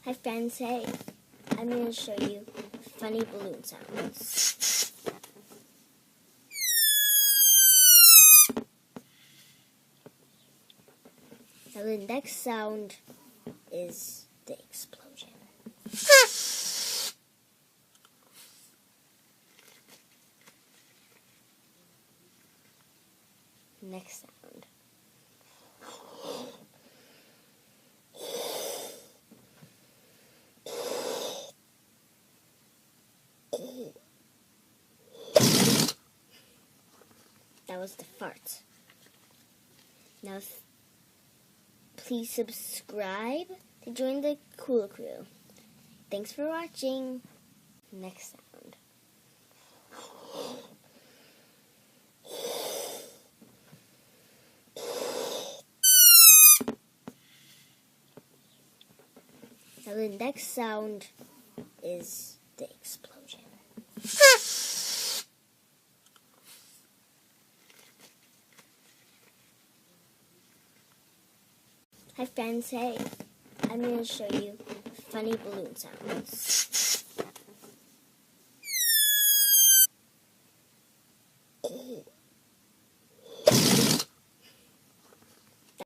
Hi friends, hey, I'm going to show you funny balloon sounds. Now the next sound is the explosion. Next sound. That was the fart. Now, please subscribe to join the Cool Crew. Thanks for watching. Next sound. Now the next sound is the explosion. Hi friends, hey, I'm going to show you funny balloon sounds.